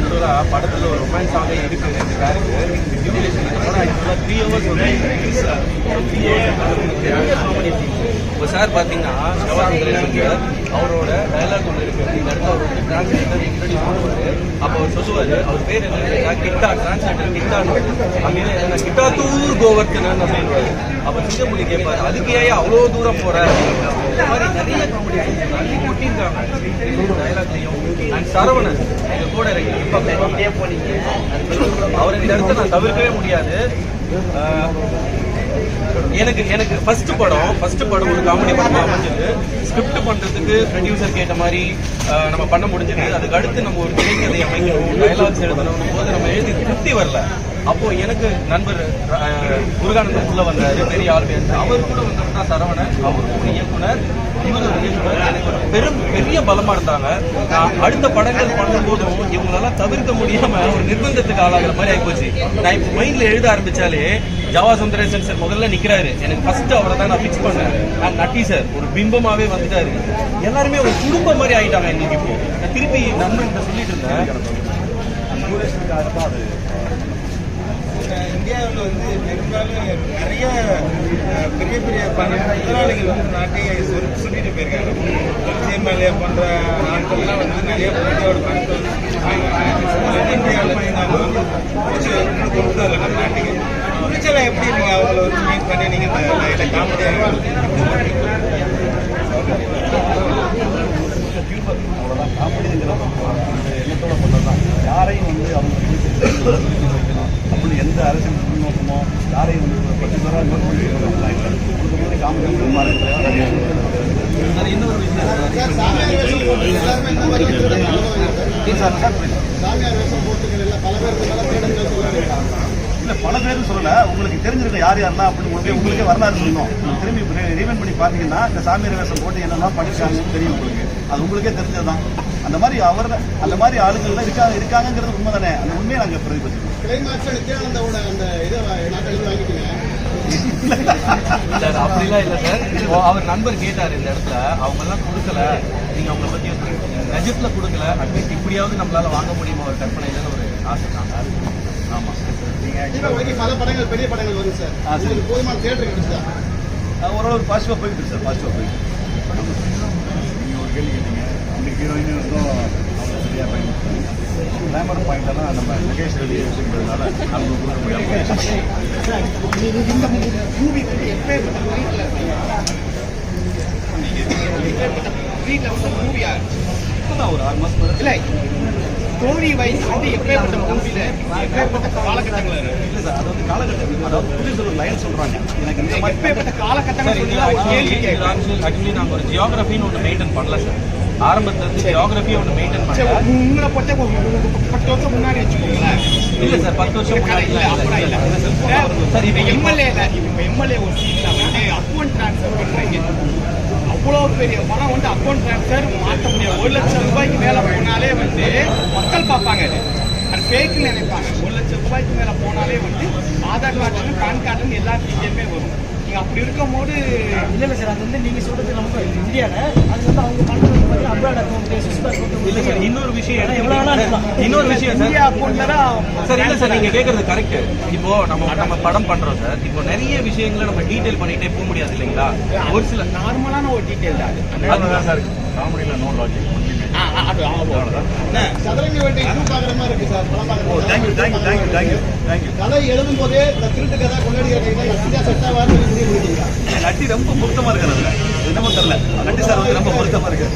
ஆக்சுவலாக படத்தில் ஒரு ரொமான்ஸ் சாங்கே இருக்குது ரெண்டு பேருக்கு டியூரேஷன் ஆக்சுவலாக 3 hours ஒரு 3 hours காமெடி சீன். இப்போ சார் பார்த்தீங்கன்னா சிவகாசுந்தரேஸ்வர் அவரோட டைலாக் ஒன்று இருக்குது. இந்த இடத்துல அவரோட டிரான்ஸ்லேட்டர் இன்ட்ரடியூஸ் பண்ணுவார். அப்போ அவர் சொல்லுவார், அவர் பேர் என்ன கிட்டா, டிரான்ஸ்லேட்டர் கிட்டான்னு அங்கே என்ன கிட்டா தூர் கோவர்த்தனன்னு சொல்லுவார். அப்போ சிங்கமொழி கேட்பார், அதுக்கு ஏன் அவ்வளோ தூரம் போகிற இந்த மாதிரி நிறைய காமெடி நிறைய கொட்டியிருக்காங்க டைலாக்லையும். அண்ட் சரவணன் எங்க கூட அவர் இந்த இடத்த நான் தவிர்க்கவே முடியாது. எனக்கு ஃபர்ஸ்ட் படம் ஒரு காமெடி படம் அமைஞ்சது. ஸ்கிரிப்ட் பண்றதுக்கு ப்ரொடியூசர் கேட்ட மாதிரி நம்ம பண்ண முடிஞ்சது. அதுக்கு அடுத்து நம்ம ஒரு திரைக்கதை அமைக்கணும், டைலாக்ஸ் எழுதணும் போது நம்ம எழுதி திருப்தி வரல. அப்போ எனக்கு நண்பர் முருகானந்தம் உள்ள வந்தாரு, பெரிய ஆர்பிஎஸ். அவர் கூட வந்தோம்னா சரவணன், அவரும் ஒரு இயக்குனர், இவர் ஒரு இயக்குனர். எனக்கு ஒரு பெரிய பலமா இருந்தாங்க. நான் அடுத்த படங்கள் பண்ணும் போதும் இவங்களெல்லாம் தவிர்க்க முடியாம ஒரு நிர்பந்தத்துக்கு ஆளாகிற மாதிரி ஆகிப்போச்சு. நான் இப்போ மைண்ட்ல எழுத ஆரம்பிச்சாலே ஜவா சுந்தரேசன் சார் முதல்ல நிக்கிறாரு. எனக்கு ஃபர்ஸ்ட் அவரை தான் நான் பிக்ஸ் பண்ணேன். நான் நட்டி சார் ஒரு பிம்பமாவே வந்துட்டாரு. எல்லாருமே ஒரு குடும்பம் மாதிரி ஆயிட்டாங்க. இன்னைக்கு இப்போ நான் திருப்பி நண்பன் சொல்லிட்டு இருந்தேன். இந்தியாவில் வந்து பெரும்பாலும் நிறைய பெரிய முதலாளிகள் வந்து நாட்டையே சொல்லிட்டு போயிருக்காங்க. சீமாலியா போன்ற நாட்கள்லாம் வந்து நிறைய போட்டியோட பணத்தை இந்தியாவில் வந்து நம்ம வந்து கொடுத்தது இல்லை நம்ம நாட்டுக்கு. ஃபியூச்சரில் எப்படி நீங்கள் அவங்கள வந்து மீட் பண்ணி நீங்கள் இந்த காமெடியாக அவ்வளோதான் காமெடிங்கிற எண்ணத்தோட பண்ணதான். யாரையும் வந்து அவங்க வைக்கணும் அப்படின்னு எந்த அரசியல் முன்னோக்கமோ யாரையும் வந்து பர்டிகுலராக நோட் பண்ணி கொடுக்கும்போது காமெடி நிறைய இன்னொரு விஷயம் இல்லை பல பேரும் சொல்லலை. உங்களுக்கு தெரிஞ்சிருக்க யார் யாரெல்லாம் அப்படின்னு உங்களுக்கே வரலாறு சொல்லணும். திரும்பி ரீவெண்ட் பண்ணி பார்த்தீங்கன்னா இந்த சாமியார் வேஷம் போட்டு என்னெல்லாம் பண்ணிருக்காங்கன்னு தெரியும் உங்களுக்கு. அது உங்களுக்கே தெரிஞ்சது தான். அந்த மாதிரி ஆளுங்கள்லாம் இருக்காங்கிறது உண்மை தானே. அந்த உண்மையை நாங்கள் பிரதிபலிக்கிறோம். அப்படிலாம் இல்லை சார். அவர் நண்பர் கேட்டார் இந்த இடத்துல, அவங்க எல்லாம் கொடுக்கல, நீங்க அவங்கள பத்தி ரஜத்துல கொடுக்கல, அட்லீஸ்ட் இப்படியாவது நம்மளால வாங்க முடியுமா ஒரு கற்பனையில ஒரு ஆசை தான். ஆமா பல படங்கள் பெரிய படங்கள் வரும் சார். போதுமான தியேட்டர் கிடைச்சா ஓரளவு பாசிட்டிவாக போயிட்டு சார். பாசிட்டிவாக போயிட்டு நீங்கள் ஒரு கேள்வி கேட்டீங்க. அந்த ஹீரோயின் இருந்தும் அவங்க சரியாக பயன்படுத்தாங்க. கிளாமர் பாயிண்டெல்லாம் நம்ம நகேஷ் ரெடி வச்சுக்கிறதுனால அவங்க கொடுக்க முடியாது. இந்த மூவி வந்து எப்பேற்பட்ட வீட்டில் வந்து மூவியா இப்போதான் ஒரு 6 மாதம் இல்லை ஸ்டோரி வைஸ் வந்து எப்பேற்பட்ட மூவியில் எப்பேற்பட்ட காலகட்டங்கள் இல்லை சார். அது வந்து காலகட்டம், அதாவது புரியுது ஒரு லைன் சொல்கிறாங்க. எனக்கு இந்த மாதிரி எப்பேற்பட்ட காலகட்டங்கள் ஆக்சுவலி நாங்கள் ஒரு ஜியோகிராஃபின்னு ஒன்று மெயின்டைன் பண்ணல சார். ஆரம்பத்துல இருந்து ஜியோகிராஃபியை ஒன்று மெயின்டைன் பண்ணல. உங்களை பற்றி 10 வருஷம் முன்னாடி வச்சுக்கோங்களேன். இல்லை சார், 10 வருஷம் முன்னாடி சார். இப்போ எம்எல்ஏ ஒரு சீட்டில் வந்து அக்கௌண்ட் ட்ரான்ஸ்ஃபர் பண்ணுறீங்க. அவ்வளோ பெரிய பணம் வந்து அக்கௌண்ட் ட்ரான்ஸ்ஃபர் மாற்ற முடியாது. 1 லட்சம் ரூபாய்க்கு மேலே போனாலே வந்து மக்கள் பார்ப்பாங்க. அது ஃபேக்குன்னு நினைப்பாங்க. 1 லட்சம் ரூபாய்க்கு மேலே போனாலே வந்து ஆதார் கார்டுன்னு பேன் கார்டுன்னு எல்லா டீட்டெயிலுமே வரும். நீங்கள் அப்படி இருக்கும் போது இல்லை சார், அது வந்து நீங்கள் சொல்கிறது நம்ம இந்தியாவில் அது வந்து அவங்க பண்ணுறது மாதிரி அப்ராட் அக்கௌண்ட்டு சுவிஸ் அக்கௌண்ட் இல்லை சார். இன்னொரு விஷயம் இந்தியா அக்கௌண்ட்டில் தான் சார். இல்லை சார், நீங்கள் கேட்குறது கரெக்ட். இப்போ நம்ம படம் பண்ணுறோம் சார். இப்போ நிறைய விஷயங்களை நம்ம டீட்டெயில் பண்ணிகிட்டே போக முடியாது இல்லைங்களா. ஒரு சில நார்மலான ஒரு டீட்டெயில் தான் அதுதான் சார். காமெடியில் no logic. சதுரங்க வேட்டை பார்க்குற மாதிரி இருக்கு சார். தேங்க்யூ. கதை எழுதும் போதே திருட்டு கதை கொண்டாடி நட்டி ரொம்ப பொருத்தமா இருக்கிறது என்னமோ தெரியல. நட்டி சார் வந்து ரொம்ப பொருத்தமா இருக்கு.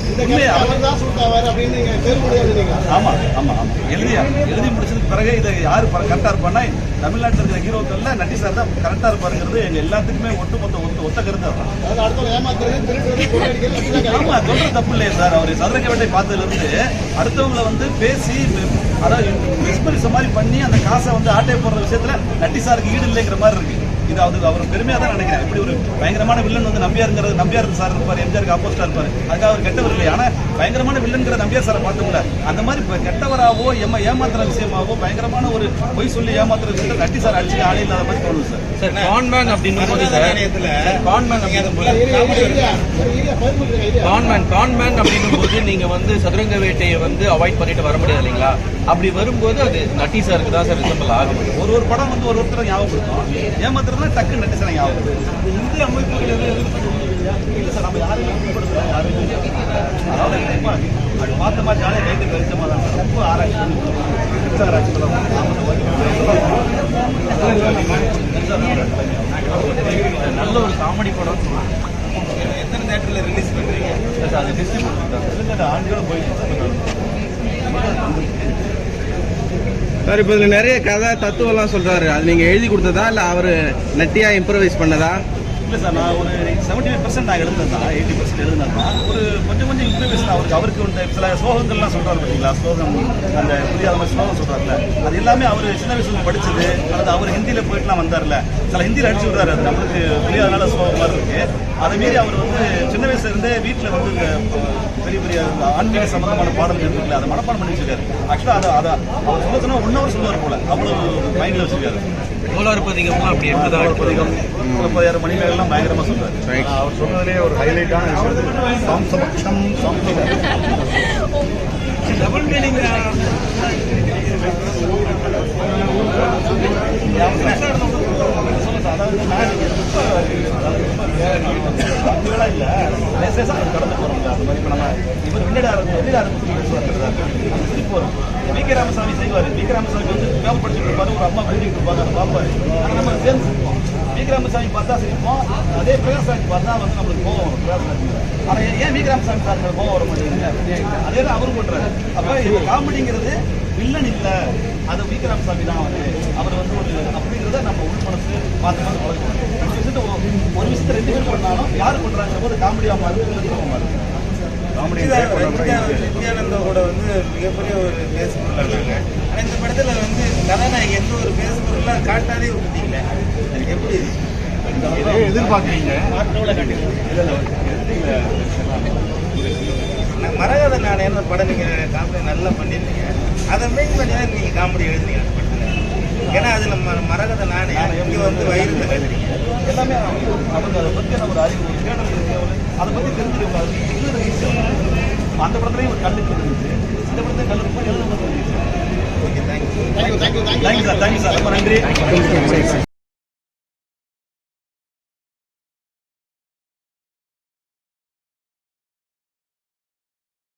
ஆமா ஆமா ஆமா. எழுதி முடிச்சதுக்கு பிறகு இதை யாரு கரெக்டா இருப்பான்னா தமிழ்நாட்டில் இருக்கிற ஹீரோக்கள்ல நட்டி சார் தான் கரெக்டா இருப்பாருங்கிறது எங்க எல்லாத்துக்குமே ஒத்த கருத்து. ஆமா, சொல்றது தப்பு இல்லையா சார். அவர் சதுரங்க வேட்டை பார்த்ததுல இருந்து அடுத்தவங்களை வந்து பேசி அதாவது எக்ஸ்பெரிஸ் மாதிரி பண்ணி அந்த காசை வந்து ஆட்டை போடுற விஷயத்துல நட்டி சாருக்கு ஈடு இல்லைங்கிற மாதிரி இருக்கு. இது அவர் பெருமையா தான் நினைக்கிறேன். இப்படி ஒரு பயங்கரமான வில்லன் வந்து நம்பியார் சார் இருப்பாரு, எம்ஜிஆருக்கு ஆப்போசிட்டா இருப்பாரு. அதுக்காக அவர் கெட்டவர் இல்லை. ஆனா பயங்கரமான வில்லன்கிற நம்பியார் சாரை பார்த்தோம்ல, அந்த மாதிரி கெட்டவராவோ ஏமாத்துற விஷயமாவோ பயங்கரமான ஒரு பொய் சொல்லி ஏமாத்துற விஷயத்தை நட்டி சார் அடிச்சு ஆளே இல்லாத மாதிரி தோணுது சார். சார் கான்மேன் அப்படின்னு போது நீங்க வந்து சதுரங்க வேட்டையை வந்து அவாய்ட் பண்ணிட்டு வர முடியாது இல்லைங்களா. அப்படி வரும்போது அது நட்டி சாருக்கு தான் சார் ரிசம்பிள் ஆகும். ஒரு படம் வந்து ஒருத்தர் ஞாபகப்படுத்தும், ஏமாத்துறதுனா டக்கு நட்டிசனை ஞாபகம். இந்திய அமைப்புகள் இல்லை சார், நம்ம யாருமே ஈடுபடுத்தல, யாருமே அதாவது இப்போ அது பார்த்த மாதிரி ஜாலியாக கைது கழிச்சமாக தான் சார் ரொம்ப ஆராய்ச்சி நல்ல ஒரு காமெடி படம். எத்தனை தேட்டரில் ரிலீஸ் பண்ணுறீங்க? சார் அது டிஸ்ட்ரிபியூட் தான் ஆண்களும் போயிட்டு சார் இப்போ இதில் நிறைய கதை தத்துவம்லாம் சொல்கிறாரு. அது நீங்கள் எழுதி கொடுத்ததா இல்லை அவர் நட்டியாக இம்ப்ரவைஸ் பண்ணதா? இல்லை சார், நான் ஒரு 75% நான் எழுதுனது தான், 80% எழுதுனது தான். ஒரு கொஞ்சம் இம்ப்ரூவேஷன் அவருக்கு வந்து சில ஸ்லோகங்கள்லாம் சொல்கிறாரு பார்த்தீங்களா, ஸ்லோகம் அந்த புரியாத மாதிரி ஸ்லோகம் சொல்கிறாருல, அது எல்லாமே அவர் சின்ன வயசுல படிச்சது, அல்லது அவர் ஹிந்தியில் போயிட்டுலாம் வந்தார்ல, சில ஹிந்தியில் அடிச்சு விட்றாரு, அது நம்மளுக்கு புரியாதனால ஸ்லோகம் மாதிரி இருக்கு. அதை மீறி அவர் வந்து சின்ன வயசுல இருந்தே வீட்டில் வந்து இந்த பெரிய ஆன்மீக சம்பந்தமான பாடல்கள் இருக்குல்ல, அதை மனப்பாடம் பண்ணி வச்சிருக்காரு. ஆக்சுவலாக அதை அவர் சொல்ல சொன்னால் 1 hour சொல்லுவார் போல, அவ்வளோ மைண்டில் வச்சிருக்காரு. கோளாறுபதிகம்லாம் அப்படி எப்படிதான் பதிகம் 36 மணிமேலாம் பயங்கரமா சொல்றாரு. அவர் சொன்னதுலேயே ஒரு ஹைலைட்டான விஷயம் சாம்சபக்ஷம் டபுள் மீனிங் அதாவது இல்லை மெசேஜ் அது கடந்து போகிறோம். அது மாதிரி இப்போ நம்ம இவர் வெளிநாடு திருப்பி போகிறோம். வி.கே. ராமசாமி செய்வார். வி.கே. ராமசாமி வந்து பேப்பர் படிச்சுட்டு இருப்பாரு, ஒரு அம்மா கூட்டிகிட்டு இருப்பாங்க, அதை பார்ப்பாரு. ஆனால் நம்ம சேர்ந்து சிரிப்போம். வி.கே. ராமசாமி பார்த்தா சிரிப்போம், அதே பிரகாஷ் ராஜ் பார்த்தா வந்து நம்மளுக்கு கோவம் வரும். பிரகாஷ் ராஜ் ஆனால் ஏன் வி.கே. ராமசாமி சார் கோவம் வர மாட்டேங்குது, அதே தான் அவரும் பண்ணுறாரு. அப்போ இது காமெடிங்கிறது வில்லன் இல்லை, அது வி.கே. ராமசாமி தான் அவர் வந்து ஒரு அப்படிங்கிறத நம்ம உள்மனசு பார்த்து பழகணும். 2 விஷயத்தை ஒரு விஷயத்தை 2 பேர் பண்ணாலும் யார் பண்ணுறாங்க போது காமெடியாக மாறுது. நித்யானந்தோட வந்து மிகப்பெரிய ஒரு பேஸ்பொருள் இருந்தாங்க. ஆனால் இந்த படத்தில் வந்து கதாநாயகி எந்த ஒரு பேஸ்பொருளாக காட்டாதே விட்டீங்களே, எனக்கு எப்படி எதிர்பார்க்குறீங்க? மரகத நாணயம்னு ஒரு படம் நீங்கள் காமெடி நல்லா பண்ணியிருந்தீங்க, அதை மெயின் பண்ணி தான் நீங்கள் காமெடி எழுதுனீங்க அந்த படத்தில். ஏன்னா அது நம்ம மரகத நாணயம் இங்கே வந்து வயிறு எழுதுறீங்க எல்லாமே அவங்க அதை பற்றி நம்ம ஒரு அறிவு ஒரு தேடல் இருக்கு, அதை பற்றி தெரிஞ்சிருக்காது. அந்த படத்துலையும் ஒரு கல்லுக்கு இருந்துச்சு, இந்த படத்தையும் கல்லுக்கு போய் எழுத தேங்க்யூ சார், தேங்க்யூ சார், ரொம்ப நன்றி.